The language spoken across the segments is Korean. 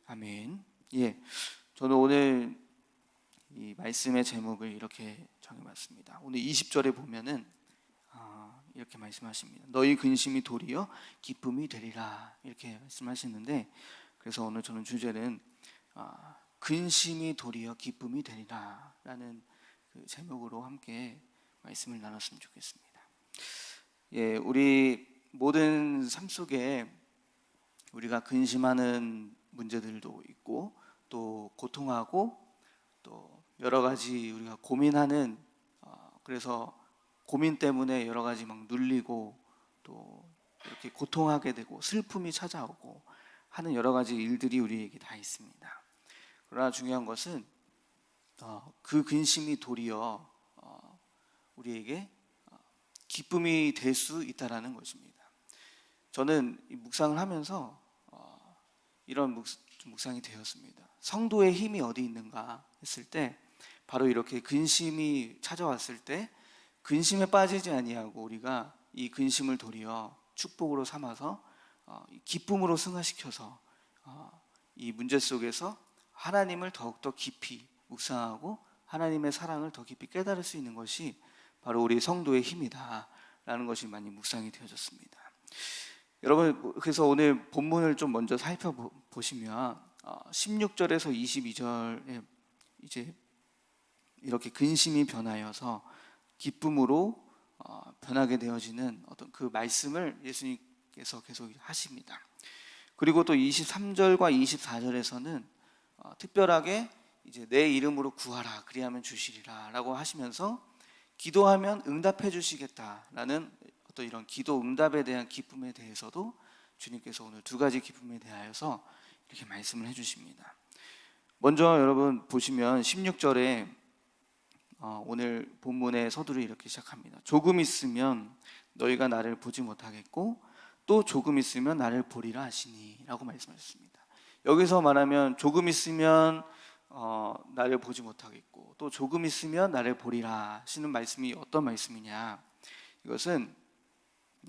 아멘. 예, 저는 오늘 이 말씀의 제목을 이렇게 정해봤습니다. 오늘 20절에 보면은 이렇게 말씀하십니다. 너희 근심이 도리어 기쁨이 되리라 이렇게 말씀하시는데, 그래서 오늘 저는 주제는 근심이 도리어 기쁨이 되리라라는 그 제목으로 함께 말씀을 나눴으면 좋겠습니다. 예, 우리 모든 삶 속에 우리가 근심하는 문제들도 있고 또 고통하고 또 여러 가지 우리가 고민하는 그래서 고민 때문에 여러 가지 막 눌리고 또 이렇게 고통하게 되고 슬픔이 찾아오고 하는 여러 가지 일들이 우리에게 다 있습니다. 그러나 중요한 것은 그 근심이 도리어 우리에게 기쁨이 될 수 있다라는 것입니다. 저는 이 묵상을 하면서 이런 묵상이 되었습니다. 성도의 힘이 어디 있는가 했을 때 바로 이렇게 근심이 찾아왔을 때 근심에 빠지지 아니하고 우리가 이 근심을 도리어 축복으로 삼아서 기쁨으로 승화시켜서 이 문제 속에서 하나님을 더욱더 깊이 묵상하고 하나님의 사랑을 더 깊이 깨달을 수 있는 것이 바로 우리 성도의 힘이다라는 것이 많이 묵상이 되어졌습니다. 여러분, 그래서 오늘 본문을 좀 먼저 살펴보시면 16절에서 22절에 이제 이렇게 근심이 변하여서 기쁨으로 변하게 되어지는 어떤 그 말씀을 예수님께서 계속 하십니다. 그리고 또 23절과 24절에서는 특별하게 이제 내 이름으로 구하라 그리하면 주시리라라고 하시면서 기도하면 응답해 주시겠다라는 어떤 이런 기도 응답에 대한 기쁨에 대해서도 주님께서 오늘 두 가지 기쁨에 대하여서 이렇게 말씀을 해주십니다. 먼저 여러분 보시면 16절에 오늘 본문의 서두를 이렇게 시작합니다. 조금 있으면 너희가 나를 보지 못하겠고 또 조금 있으면 나를 보리라 하시니 라고 말씀하셨습니다. 여기서 말하면 조금 있으면 나를 보지 못하겠고 또 조금 있으면 나를 보리라 하시는 말씀이 어떤 말씀이냐, 이것은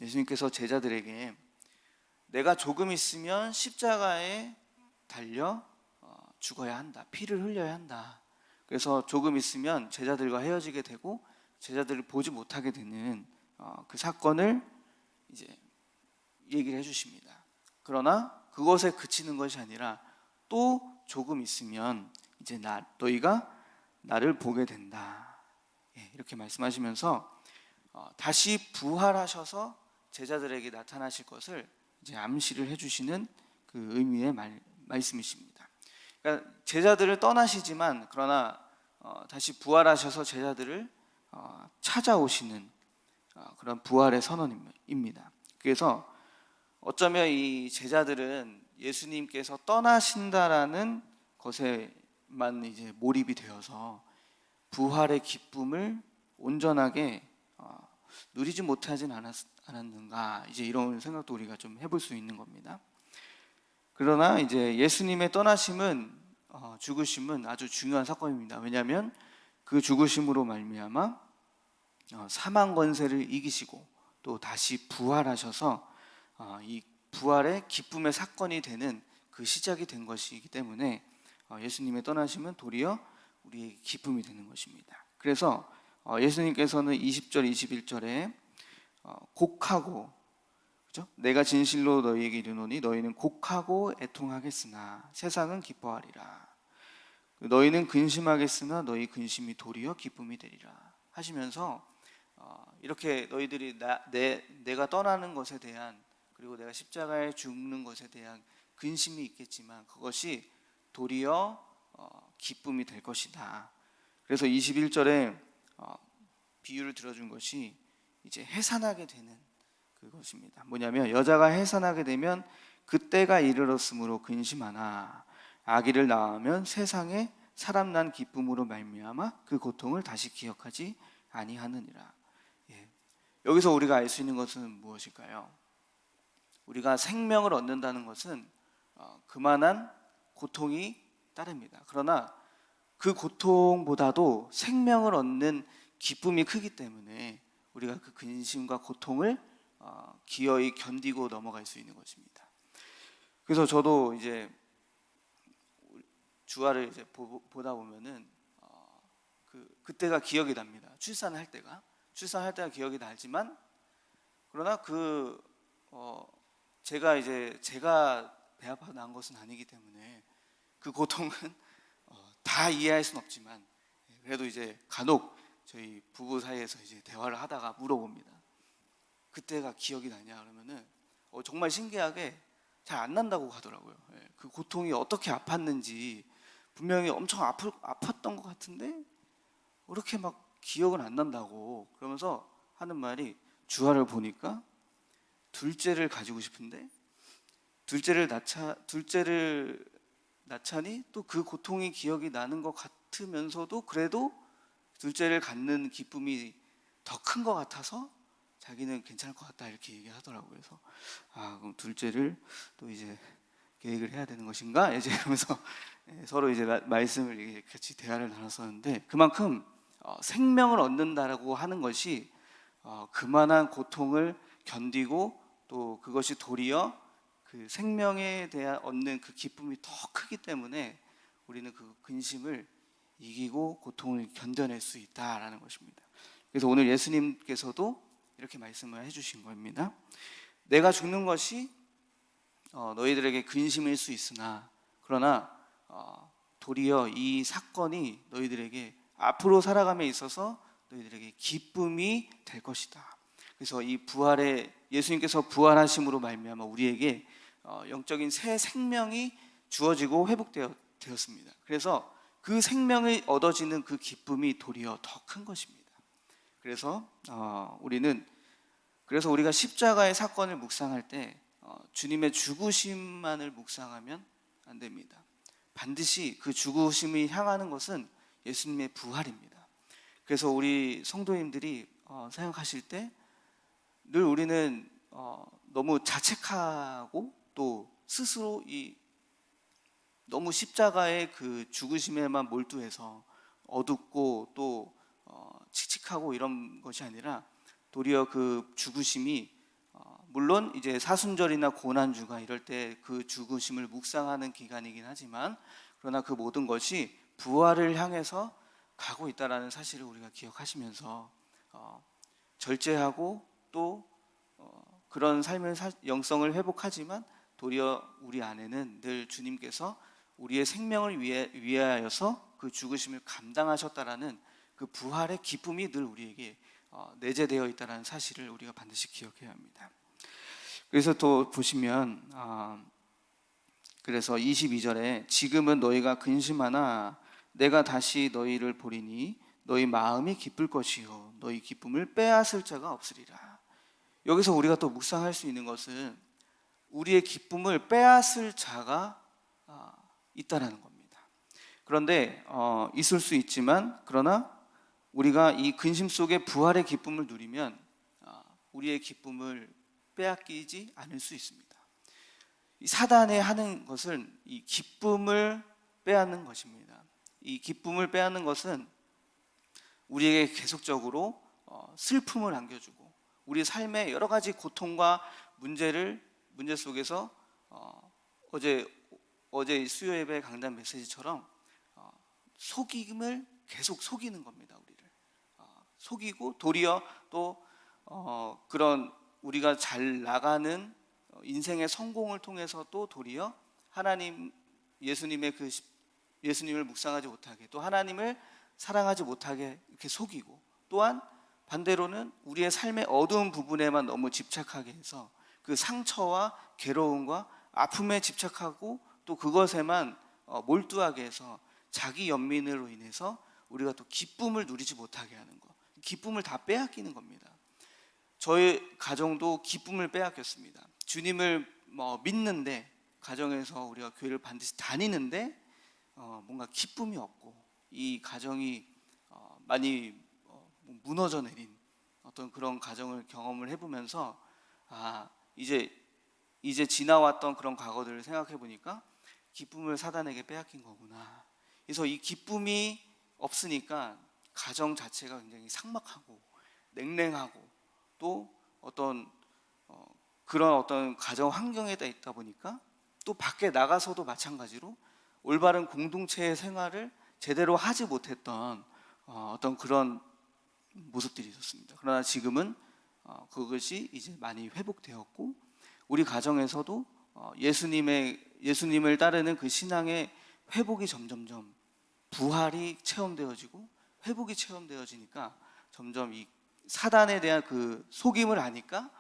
예수님께서 제자들에게 내가 조금 있으면 십자가에 달려 죽어야 한다, 피를 흘려야 한다, 그래서 조금 있으면 제자들과 헤어지게 되고 제자들을 보지 못하게 되는 그 사건을 이제 얘기를 해주십니다. 그러나 그것에 그치는 것이 아니라 또 조금 있으면 이제 너희가 나를 보게 된다, 이렇게 말씀하시면서 다시 부활하셔서 제자들에게 나타나실 것을 이제 암시를 해주시는 그 의미의 말씀이십니다. 그러니까 제자들을 떠나시지만 그러나 다시 부활하셔서 제자들을 찾아오시는 그런 부활의 선언입니다. 그래서 어쩌면 이 제자들은 예수님께서 떠나신다라는 것에만 이제 몰입이 되어서 부활의 기쁨을 온전하게 누리지 못하진 않았는가, 이제 이런 생각도 우리가 좀 해볼 수 있는 겁니다. 그러나 이제 예수님의 떠나심은 죽으심은 아주 중요한 사건입니다. 왜냐하면 그 죽으심으로 말미암아 사망 권세를 이기시고 또 다시 부활하셔서 이 부활의 기쁨의 사건이 되는 그 시작이 된 것이기 때문에 예수님의 떠나심은 도리어 우리의 기쁨이 되는 것입니다. 그래서 예수님께서는 20절 21절에 곡하고, 그렇죠? 내가 진실로 너희에게 이르노니 너희는 곡하고 애통하겠으나 세상은 기뻐하리라. 너희는 근심하겠으나 너희 근심이 도리어 기쁨이 되리라 하시면서 이렇게 너희들이 내가 떠나는 것에 대한, 그리고 내가 십자가에 죽는 것에 대한 근심이 있겠지만 그것이 도리어 기쁨이 될 것이다. 그래서 21절에 비유를 들어준 것이 이제 해산하게 되는 그것입니다. 뭐냐면 여자가 해산하게 되면 그때가 이르렀으므로 근심하나 아기를 낳으면 세상에 사람 난 기쁨으로 말미암아 그 고통을 다시 기억하지 아니하느니라. 여기서 우리가 알 수 있는 것은 무엇일까요? 우리가 생명을 얻는다는 것은 그만한 고통이 따릅니다. 그러나 그 고통보다도 생명을 얻는 기쁨이 크기 때문에 우리가 그 근심과 고통을 기어이 견디고 넘어갈 수 있는 것입니다. 그래서 저도 이제 주화를 이제 보다 보면은 그때가 기억이 납니다. 출산할 때가 기억이 나지만 그러나 제가 배 아파 난 것은 아니기 때문에 그 고통은 다 이해할 수는 없지만 그래도 이제 간혹 저희 부부 사이에서 이제 대화를 하다가 물어봅니다. 그때가 기억이 나냐 그러면은 정말 신기하게 잘 안 난다고 하더라고요. 그 고통이 어떻게 아팠는지 분명히 엄청 아팠던 것 같은데 그렇게 막 기억은 안 난다고 그러면서 하는 말이 주화를 보니까 둘째를 가지고 싶은데 둘째를 낳자니 또 그 고통이 기억이 나는 것 같으면서도 그래도 둘째를 갖는 기쁨이 더 큰 것 같아서 자기는 괜찮을 것 같다 이렇게 얘기하더라고요. 그래서 그럼 둘째를 또 이제 계획을 해야 되는 것인가 이제 이러면서 서로 이제 말씀을 같이 대화를 나눴었는데 그만큼 생명을 얻는다라고 하는 것이 그만한 고통을 견디고 또 그것이 도리어 그 생명에 대한 얻는 그 기쁨이 더 크기 때문에 우리는 그 근심을 이기고 고통을 견뎌낼 수 있다라는 것입니다. 그래서 오늘 예수님께서도 이렇게 말씀을 해주신 겁니다. 내가 죽는 것이 너희들에게 근심일 수 있으나 그러나 도리어 이 사건이 너희들에게 앞으로 살아감에 있어서 너희들에게 기쁨이 될 것이다. 그래서 이 부활의 예수님께서 부활하심으로 말미암아 우리에게 영적인 새 생명이 주어지고 회복되었습니다. 그래서 그 생명이 얻어지는 그 기쁨이 도리어 더 큰 것입니다. 그래서 우리가 십자가의 사건을 묵상할 때 주님의 죽으심만을 묵상하면 안 됩니다. 반드시 그 죽으심이 향하는 것은 예수님의 부활입니다. 그래서 우리 성도님들이 생각하실 때 늘 우리는 너무 자책하고 또 스스로 너무 십자가의 그 죽으심에만 몰두해서 어둡고 또 칙칙하고 이런 것이 아니라 도리어 그 죽으심이 물론 이제 사순절이나 고난주가 이럴 때 그 죽으심을 묵상하는 기간이긴 하지만 그러나 그 모든 것이 부활을 향해서 가고 있다라는 사실을 우리가 기억하시면서 절제하고 또 그런 삶의 영성을 회복하지만 도리어 우리 안에는 늘 주님께서 우리의 생명을 위하여서 그 죽으심을 감당하셨다라는 그 부활의 기쁨이 늘 우리에게 내재되어 있다는 사실을 우리가 반드시 기억해야 합니다. 그래서 또 보시면 그래서 22절에 지금은 너희가 근심하나 내가 다시 너희를 보리니 너희 마음이 기쁠 것이요 너희 기쁨을 빼앗을 자가 없으리라. 여기서 우리가 또 묵상할 수 있는 것은 우리의 기쁨을 빼앗을 자가 있다라는 겁니다. 그런데 있을 수 있지만 그러나 우리가 이 근심 속에 부활의 기쁨을 누리면 우리의 기쁨을 빼앗기지 않을 수 있습니다. 이 사단이 하는 것은 이 기쁨을 빼앗는 것입니다. 이 기쁨을 빼앗는 것은 우리에게 계속적으로 슬픔을 안겨주고 우리 삶의 여러 가지 고통과 문제 속에서 어제 수요 예배 강단 메시지처럼 속임을 계속 속이는 겁니다. 우리를 속이고 도리어 또 그런 우리가 잘 나가는 인생의 성공을 통해서 또 도리어 예수님을 묵상하지 못하게 또 하나님을 사랑하지 못하게 이렇게 속이고 또한 반대로는 우리의 삶의 어두운 부분에만 너무 집착하게 해서 그 상처와 괴로움과 아픔에 집착하고 또 그것에만 몰두하게 해서 자기 연민으로 인해서 우리가 또 기쁨을 누리지 못하게 하는 것, 기쁨을 다 빼앗기는 겁니다. 저희 가정도 기쁨을 빼앗겼습니다. 주님을 믿는데 가정에서 우리가 교회를 반드시 다니는데 뭔가 기쁨이 없고 이 가정이 많이 무너져 내린 어떤 그런 가정을 경험을 해보면서 이제 지나왔던 그런 과거들을 생각해 보니까 기쁨을 사단에게 빼앗긴 거구나. 그래서 이 기쁨이 없으니까 가정 자체가 굉장히 삭막하고 냉랭하고 또 그런 어떤 가정 환경에 있다 보니까 또 밖에 나가서도 마찬가지로 올바른 공동체의 생활을 제대로 하지 못했던 어떤 그런 모습들이 있었습니다. 그러나 지금은 그것이 이제 많이 회복되었고, 우리 가정에서도 예수님을 따르는 그 신앙의 회복이 점점점 부활이 체험되어지고 회복이 체험되어지니까 점점 이 사단에 대한 그 속임을 아니까,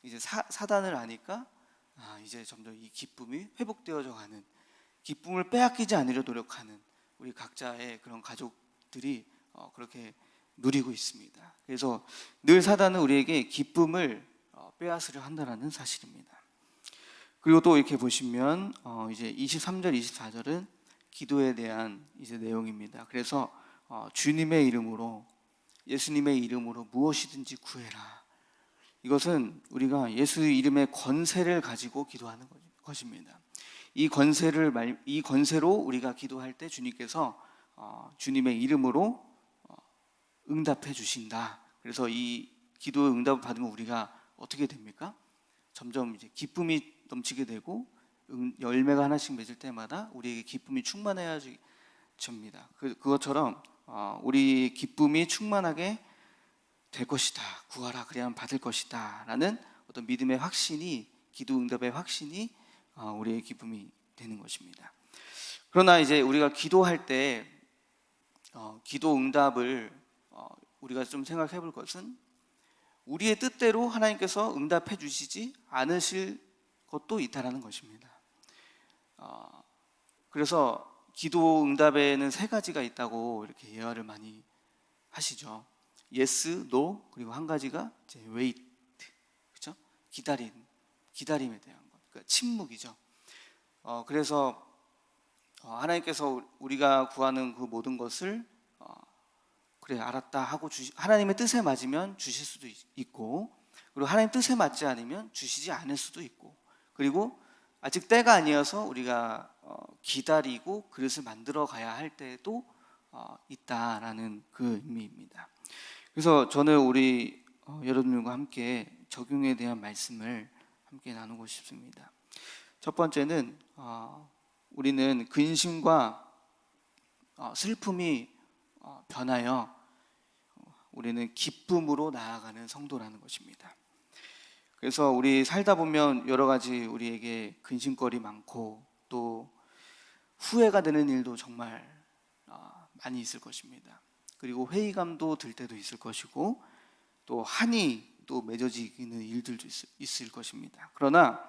이제 사단을 아니까 이제 점점 이 기쁨이 회복되어져 가는, 기쁨을 빼앗기지 않으려 노력하는 우리 각자의 그런 가족들이 그렇게 누리고 있습니다. 그래서 늘 사단은 우리에게 기쁨을 빼앗으려 한다는 사실입니다. 그리고 또 이렇게 보시면 이제 23절, 24절은 기도에 대한 이제 내용입니다. 그래서 주님의 이름으로, 예수님의 이름으로 무엇이든지 구해라. 이것은 우리가 예수 이름의 권세를 가지고 기도하는 것입니다. 이 권세로 우리가 기도할 때 주님께서 주님의 이름으로 응답해 주신다. 그래서 이 기도의 응답을 받으면 우리가 어떻게 됩니까? 점점 이제 기쁨이 넘치게 되고 열매가 하나씩 맺을 때마다 우리에게 기쁨이 충만해집니다. 그것처럼 우리 기쁨이 충만하게 될 것이다. 구하라 그래야만 받을 것이다. 라는 어떤 믿음의 확신이, 기도 응답의 확신이 우리의 기쁨이 되는 것입니다. 그러나 이제 우리가 기도할 때 기도 응답을 우리가 좀 생각해 볼 것은, 우리의 뜻대로 하나님께서 응답해 주시지 않으실 것도 있다라는 것입니다. 그래서 기도 응답에는 세 가지가 있다고 이렇게 예화를 많이 하시죠. yes, no, 그리고 한 가지가 이제 wait, 그렇죠? 기다림에 대한 것, 그러니까 침묵이죠. 그래서 하나님께서 우리가 구하는 그 모든 것을 그래 알았다 하고 하나님의 뜻에 맞으면 주실 수도 있고, 그리고 하나님 뜻에 맞지 않으면 주시지 않을 수도 있고, 그리고 아직 때가 아니어서 우리가 기다리고 그릇을 만들어 가야 할 때도 있다라는 그 의미입니다. 그래서 저는 우리 여러분들과 함께 적용에 대한 말씀을 함께 나누고 싶습니다. 첫 번째는 우리는 근심과 슬픔이 변하여 우리는 기쁨으로 나아가는 성도라는 것입니다. 그래서 우리 살다 보면 여러 가지 우리에게 근심거리 많고 또 후회가 되는 일도 정말 많이 있을 것입니다. 그리고 회의감도 들 때도 있을 것이고 또 한이 또 맺어지는 일들도 있을 것입니다. 그러나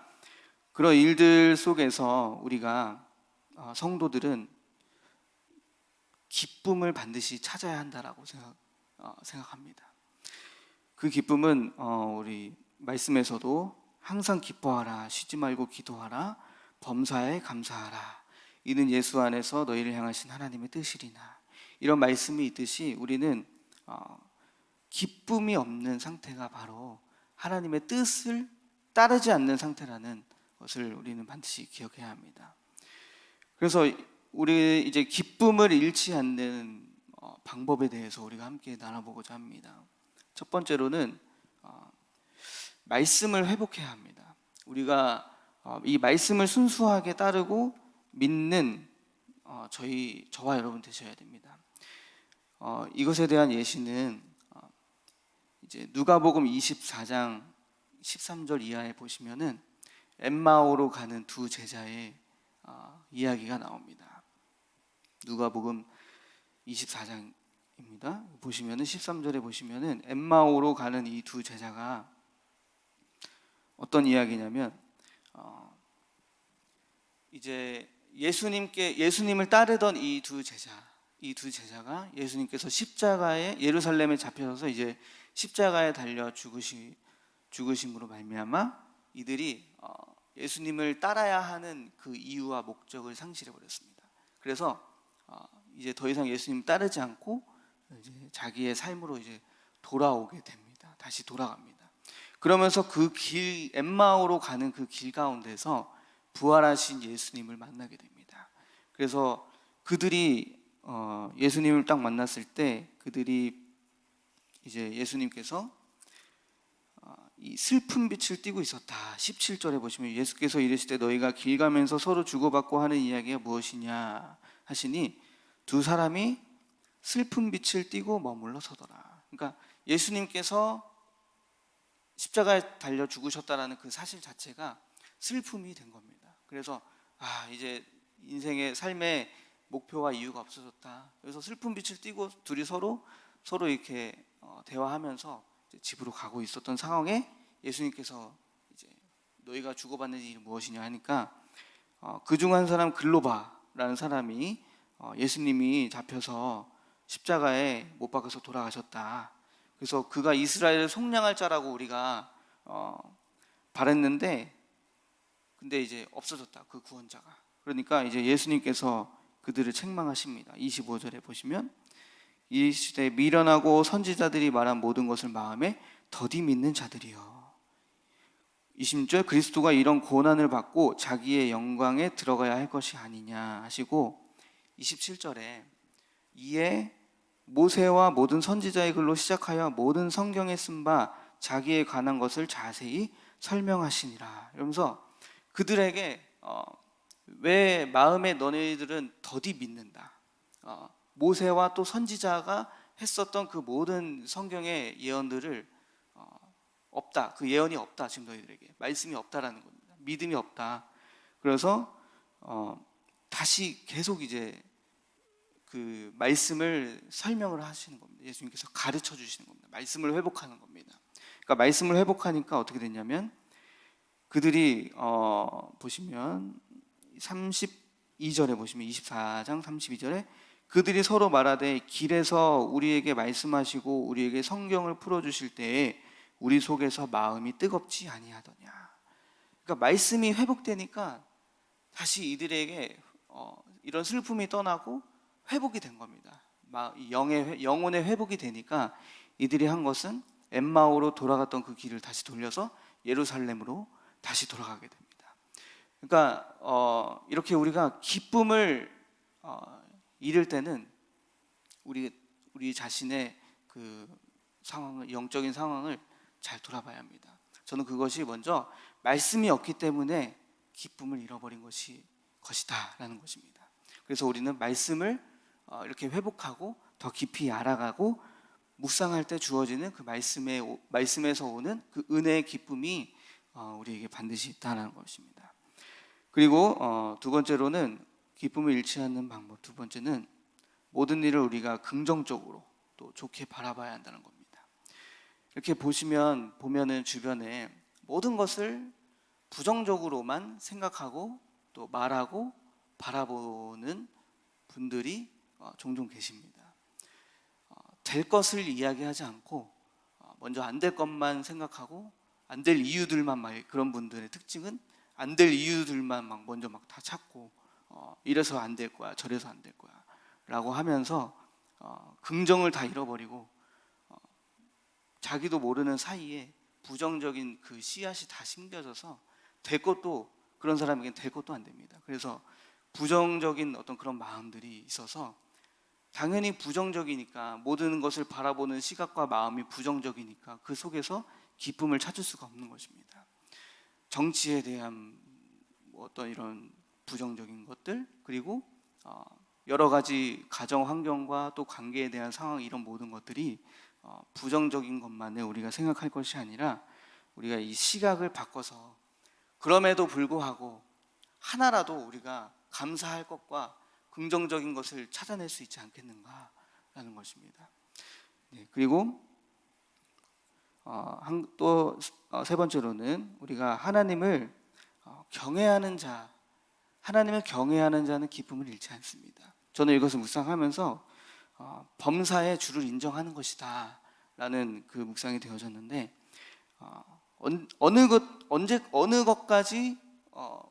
그런 일들 속에서 우리가 성도들은 기쁨을 반드시 찾아야 한다라고 생각합니다. 그 기쁨은 우리 말씀에서도 항상 기뻐하라, 쉬지 말고 기도하라, 범사에 감사하라, 이는 예수 안에서 너희를 향하신 하나님의 뜻이리나, 이런 말씀이 있듯이 우리는 기쁨이 없는 상태가 바로 하나님의 뜻을 따르지 않는 상태라는 것을 우리는 반드시 기억해야 합니다. 그래서 우리 이제 기쁨을 잃지 않는 방법에 대해서 우리가 함께 나눠보고자 합니다. 첫 번째로는 말씀을 회복해야 합니다. 우리가 이 말씀을 순수하게 따르고 믿는 저와 여러분 되셔야 됩니다. 이것에 대한 예시는 이제 누가복음 24장 13절 이하에 보시면은 엠마오로 가는 두 제자의 이야기가 나옵니다. 누가복음 24장입니다. 보시면은 13절에 보시면은 엠마오로 가는 이 두 제자가 어떤 이야기냐면 이제 예수님을 따르던 이 두 제자가 예수님께서 예루살렘에 잡혀서 이제 십자가에 달려 죽으심으로 말미암아 이들이 예수님을 따라야 하는 그 이유와 목적을 상실해 버렸습니다. 그래서 이제 더 이상 예수님 따르지 않고 이제 자기의 삶으로 이제 돌아오게 됩니다. 다시 돌아갑니다. 그러면서 엠마오로 가는 그 길 가운데서 부활하신 예수님을 만나게 됩니다. 그래서 그들이 예수님을 딱 만났을 때 그들이 이제 예수님께서 이 슬픈 빛을 띠고 있었다. 17절에 보시면 예수께서 이르시되 너희가 길 가면서 서로 주고받고 하는 이야기가 무엇이냐 하시니 두 사람이 슬픈 빛을 띠고 머물러 서더라. 그러니까 예수님께서 십자가에 달려 죽으셨다라는 그 사실 자체가 슬픔이 된 겁니다. 그래서 이제 인생의 삶의 목표와 이유가 없어졌다. 그래서 슬픈 빛을 띠고 둘이 서로 이렇게 대화하면서 집으로 가고 있었던 상황에 예수님께서 이제 너희가 주고받는 일이 무엇이냐 하니까 그중 한 사람 글로바라는 사람이 예수님이 잡혀서 십자가에 못 박아서 돌아가셨다. 그래서 그가 이스라엘을 속량할 자라고 우리가 바랬는데 근데 이제 없어졌다. 그 구원자가. 그러니까 이제 예수님께서 그들을 책망하십니다. 25절에 보시면 이 시대에 미련하고 선지자들이 말한 모든 것을 마음에 더디 믿는 자들이여. 26절 그리스도가 이런 고난을 받고 자기의 영광에 들어가야 할 것이 아니냐 하시고 27절에 이에 모세와 모든 선지자의 글로 시작하여 모든 성경에 쓴 바 자기에 관한 것을 자세히 설명하시니라. 이러면서 그들에게 왜 마음에 너희들은 더디 믿는다. 모세와 또 선지자가 했었던 그 모든 성경의 예언들을 없다. 그 예언이 없다. 지금 너희들에게 말씀이 없다라는 겁니다. 믿음이 없다. 그래서 다시 계속 이제 그 말씀을 설명을 하시는 겁니다. 예수님께서 가르쳐 주시는 겁니다. 말씀을 회복하는 겁니다. 그러니까 말씀을 회복하니까 어떻게 됐냐면 그들이 보시면 32절에 보시면 24장 32절에 그들이 서로 말하되 길에서 우리에게 말씀하시고 우리에게 성경을 풀어주실 때에 우리 속에서 마음이 뜨겁지 아니하더냐. 그러니까 말씀이 회복되니까 다시 이들에게 이런 슬픔이 떠나고 회복이 된 겁니다. 영혼의 회복이 되니까 이들이 한 것은 엠마오로 돌아갔던 그 길을 다시 돌려서 예루살렘으로 다시 돌아가게 됩니다. 그러니까 이렇게 우리가 기쁨을 잃을 때는 우리 자신의 그 상황을, 영적인 상황을 잘 돌아봐야 합니다. 저는 그것이 먼저 말씀이 없기 때문에 기쁨을 잃어버린 것이다라는 것입니다. 그래서 우리는 말씀을 이렇게 회복하고 더 깊이 알아가고 묵상할 때 주어지는 그 말씀에서 오는 그 은혜의 기쁨이 우리에게 반드시 있다는 것입니다. 그리고 두 번째로는 기쁨을 잃지 않는 방법. 두 번째는 모든 일을 우리가 긍정적으로 또 좋게 바라봐야 한다는 겁니다. 이렇게 보면은 주변에 모든 것을 부정적으로만 생각하고 또 말하고 바라보는 분들이 종종 계십니다. 될 것을 이야기하지 않고 먼저 안 될 것만 생각하고 안 될 이유들만 그런 분들의 특징은 안 될 이유들만 먼저 다 찾고 이래서 안 될 거야 저래서 안 될 거야 라고 하면서 긍정을 다 잃어버리고 자기도 모르는 사이에 부정적인 그 씨앗이 다 심겨져서 될 것도 그런 사람에게는 될 것도 안 됩니다. 그래서 부정적인 어떤 그런 마음들이 있어서 당연히 부정적이니까 모든 것을 바라보는 시각과 마음이 부정적이니까 그 속에서 기쁨을 찾을 수가 없는 것입니다. 정치에 대한 어떤 이런 부정적인 것들 그리고 여러 가지 가정 환경과 또 관계에 대한 상황 이런 모든 것들이 부정적인 것만을 우리가 생각할 것이 아니라 우리가 이 시각을 바꿔서 그럼에도 불구하고 하나라도 우리가 감사할 것과 긍정적인 것을 찾아낼 수 있지 않겠는가라는 것입니다. 네, 그리고 또 세 번째로는 우리가 하나님을 경외하는 자는 기쁨을 잃지 않습니다. 저는 이것을 묵상하면서 범사의 주를 인정하는 것이다 라는 그 묵상이 되어졌는데 어느 것까지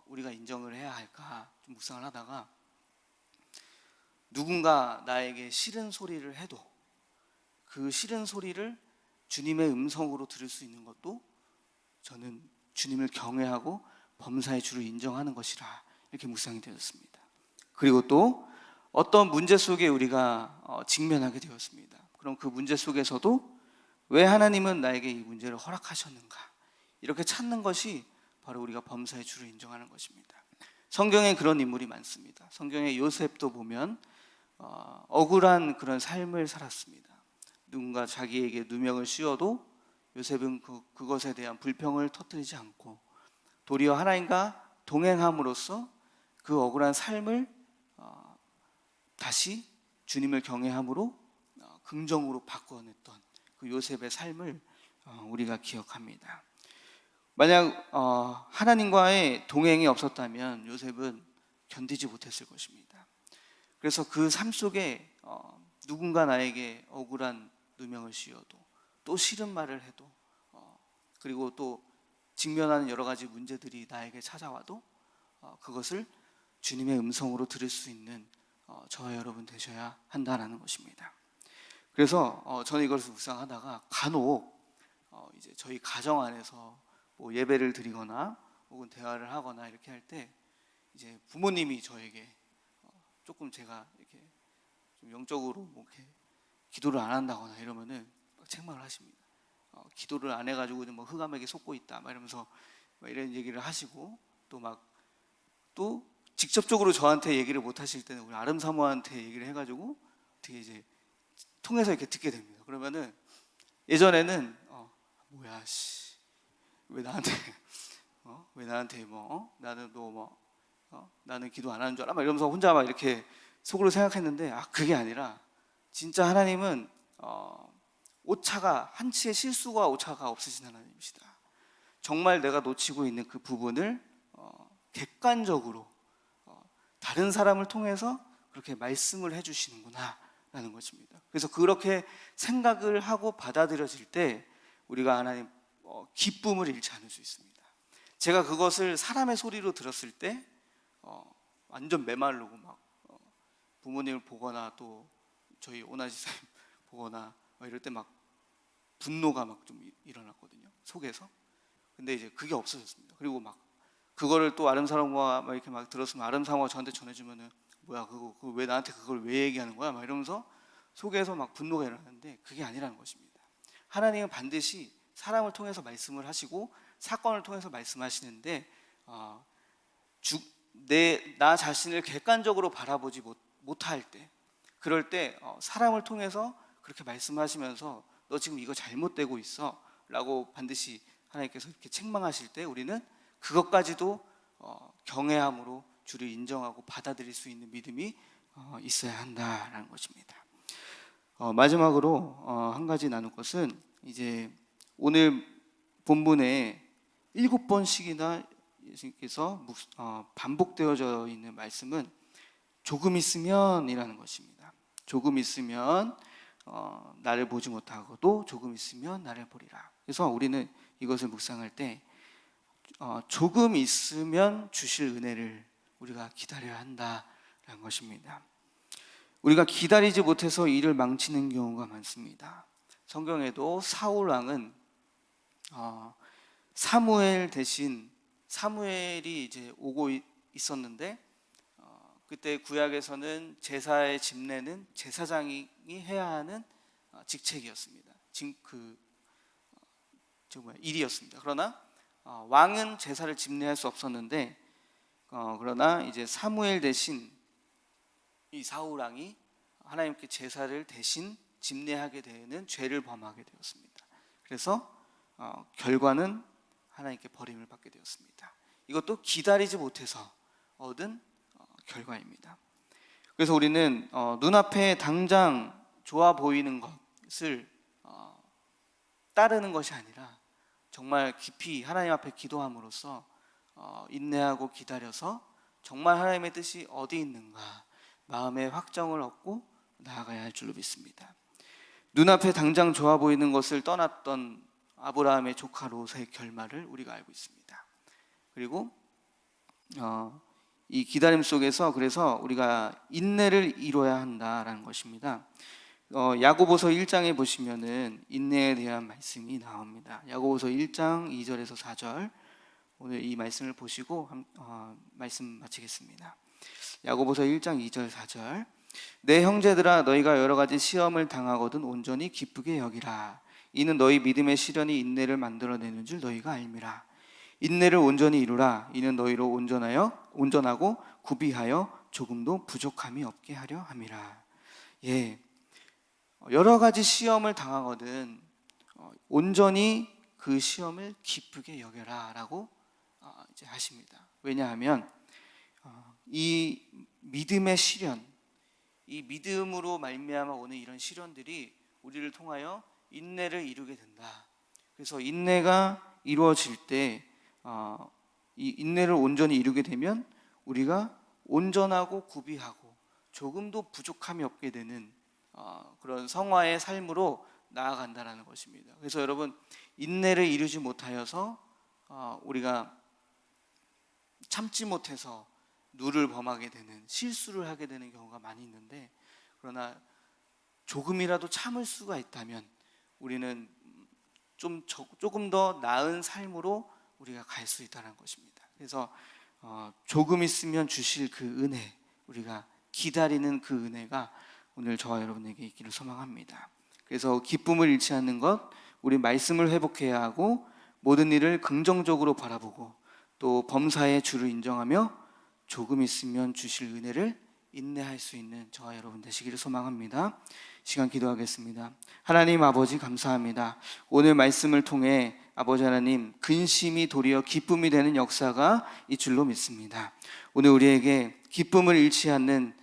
우리가 인정을 해야 할까 좀 묵상을 하다가 누군가 나에게 싫은 소리를 해도 그 싫은 소리를 주님의 음성으로 들을 수 있는 것도 저는 주님을 경외하고 범사의 주를 인정하는 것이라 이렇게 묵상이 되었습니다. 그리고 또 어떤 문제 속에 우리가 직면하게 되었습니다. 그럼 그 문제 속에서도 왜 하나님은 나에게 이 문제를 허락하셨는가? 이렇게 찾는 것이 바로 우리가 범사의 주를 인정하는 것입니다. 성경에 그런 인물이 많습니다. 성경에 요셉도 보면 억울한 그런 삶을 살았습니다. 누군가 자기에게 누명을 씌워도 요셉은 그것에 대한 불평을 터뜨리지 않고 도리어 하나님과 동행함으로써 그 억울한 삶을 다시 주님을 경외함으로 긍정으로 바꿔냈던 그 요셉의 삶을 우리가 기억합니다. 만약 하나님과의 동행이 없었다면 요셉은 견디지 못했을 것입니다. 그래서 그 삶 속에 누군가 나에게 억울한 누명을 씌워도 또 싫은 말을 해도 그리고 또 직면하는 여러 가지 문제들이 나에게 찾아와도 그것을 주님의 음성으로 들을 수 있는 저와 여러분 되셔야 한다는 것입니다. 그래서 저는 이것을 묵상하다가 간혹 이제 저희 가정 안에서 뭐 예배를 드리거나 혹은 대화를 하거나 이렇게 할 때 이제 부모님이 저에게 조금 제가 이렇게 좀 영적으로 뭐 이렇게 기도를 안 한다거나 이러면은 책망을 하십니다. 기도를 안 해가지고 뭐 흑암에게 속고 있다 막 이러면서 막 이런 얘기를 하시고 또 직접적으로 저한테 얘기를 못 하실 때는 우리 아름 사모한테 얘기를 해가지고 어떻게 이제 통해서 이렇게 듣게 됩니다. 그러면은 예전에는 뭐야 씨 왜 나한테 왜 나한테 나는 너 나는 기도 안 하는 줄 알아? 막 이러면서 혼자 막 이렇게 속으로 생각했는데 그게 아니라 진짜 하나님은 오차가 한치의 실수가 오차가 없으신 하나님이시다. 정말 내가 놓치고 있는 그 부분을 객관적으로 다른 사람을 통해서 그렇게 말씀을 해주시는구나 라는 것입니다. 그래서 그렇게 생각을 하고 받아들여질 때 우리가 하나님 기쁨을 잃지 않을 수 있습니다. 제가 그것을 사람의 소리로 들었을 때 완전 메마르고 막 부모님을 보거나 또 저희 오나지사님 보거나 이럴 때 막 분노가 막 좀 일어났거든요, 속에서. 근데 이제 그게 없어졌습니다. 그리고 막 그거를 또 아름사모가 막 이렇게 막 들었으면 아름사모가 저한테 전해주면은 뭐야 그거 왜 나한테 그걸 왜 얘기하는 거야 막 이러면서 속에서 막 분노가 일어나는데 그게 아니라는 것입니다. 하나님은 반드시 사람을 통해서 말씀을 하시고 사건을 통해서 말씀하시는데 나 자신을 객관적으로 바라보지 못할 때, 그럴 때 사람을 통해서 그렇게 말씀하시면서 너 지금 이거 잘못되고 있어 라고 반드시 하나님께서 이렇게 책망하실 때 우리는 그것까지도 경외함으로 주를 인정하고 받아들일 수 있는 믿음이 있어야 한다라는 것입니다. 마지막으로 한 가지 나눌 것은 이제 오늘 본문에 7번씩이나 예수님께서 반복되어져 있는 말씀은 조금 있으면 이라는 것입니다. 조금 있으면 나를 보지 못하고도 조금 있으면 나를 보리라. 그래서 우리는 이것을 묵상할 때 조금 있으면 주실 은혜를 우리가 기다려야 한다라는 것입니다. 우리가 기다리지 못해서 일을 망치는 경우가 많습니다. 성경에도 사울 왕은 사무엘 대신 사무엘이 이제 오고 있었는데 그때 구약에서는 제사의 집례는 제사장이 해야 하는 직책이었습니다. 일이었습니다. 그러나 왕은 제사를 집례할 수 없었는데 그러나 이제 사무엘 대신 이 사울 왕이 하나님께 제사를 대신 집례하게 되는 죄를 범하게 되었습니다. 그래서 결과는 하나님께 버림을 받게 되었습니다. 이것도 기다리지 못해서 얻은 결과입니다. 그래서 우리는 눈앞에 당장 좋아 보이는 것을 따르는 것이 아니라 정말 깊이 하나님 앞에 기도함으로써 인내하고 기다려서 정말 하나님의 뜻이 어디 있는가 마음의 확정을 얻고 나아가야 할 줄로 믿습니다. 눈앞에 당장 좋아 보이는 것을 떠났던 아브라함의 조카 롯의 결말을 우리가 알고 있습니다. 그리고 이 기다림 속에서 그래서 우리가 인내를 이뤄야 한다라는 것입니다. 야고보서 1장에 보시면은 인내에 대한 말씀이 나옵니다. 야고보서 1장 2절에서 4절 오늘 이 말씀을 보시고 말씀 마치겠습니다. 야고보서 1장 2절 4절 내 형제들아 너희가 여러 가지 시험을 당하거든 온전히 기쁘게 여기라. 이는 너희 믿음의 시련이 인내를 만들어내는 줄 너희가 알미라. 인내를 온전히 이루라. 이는 너희로 온전하고 구비하여 조금도 부족함이 없게 하려 함이라. 예, 여러 가지 시험을 당하거든 온전히 그 시험을 기쁘게 여겨라라고 이제 하십니다. 왜냐하면 이 믿음의 시련, 이 믿음으로 말미암아 오는 이런 시련들이 우리를 통하여 인내를 이루게 된다. 그래서 인내가 이루어질 때 이 인내를 온전히 이루게 되면 우리가 온전하고 구비하고 조금도 부족함이 없게 되는 그런 성화의 삶으로 나아간다라는 것입니다. 그래서 여러분, 인내를 이루지 못하여서 우리가 참지 못해서 누를 범하게 되는, 실수를 하게 되는 경우가 많이 있는데, 그러나 조금이라도 참을 수가 있다면 우리는 조금 더 나은 삶으로 우리가 갈 수 있다는 것입니다. 그래서 조금 있으면 주실 그 은혜, 우리가 기다리는 그 은혜가 오늘 저와 여러분에게 있기를 소망합니다. 그래서 기쁨을 잃지 않는 것, 우리 말씀을 회복해야 하고 모든 일을 긍정적으로 바라보고 또 범사의 주를 인정하며 조금 있으면 주실 은혜를 인내할 수 있는 저와 여러분 되시기를 소망합니다. 시간 기도하겠습니다. 하나님 아버지, 감사합니다. 오늘 말씀을 통해 아버지 하나님, 근심이 도리어 기쁨이 되는 역사가 이 줄로 믿습니다. 오늘 우리에게 기쁨을 잃지 않는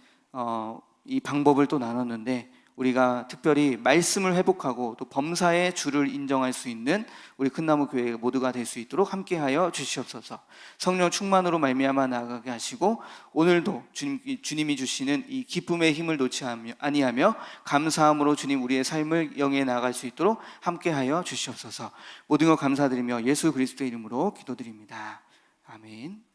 이 방법을 또 나눴는데, 우리가 특별히 말씀을 회복하고 또 범사의 주를 인정할 수 있는 우리 큰나무 교회 모두가 될 수 있도록 함께하여 주시옵소서. 성령 충만으로 말미암아 나아가게 하시고, 오늘도 주님이 주시는 이 기쁨의 힘을 놓지 아니하며 감사함으로 주님 우리의 삶을 영위해 나아갈 수 있도록 함께하여 주시옵소서. 모든 것 감사드리며 예수 그리스도의 이름으로 기도드립니다. 아멘.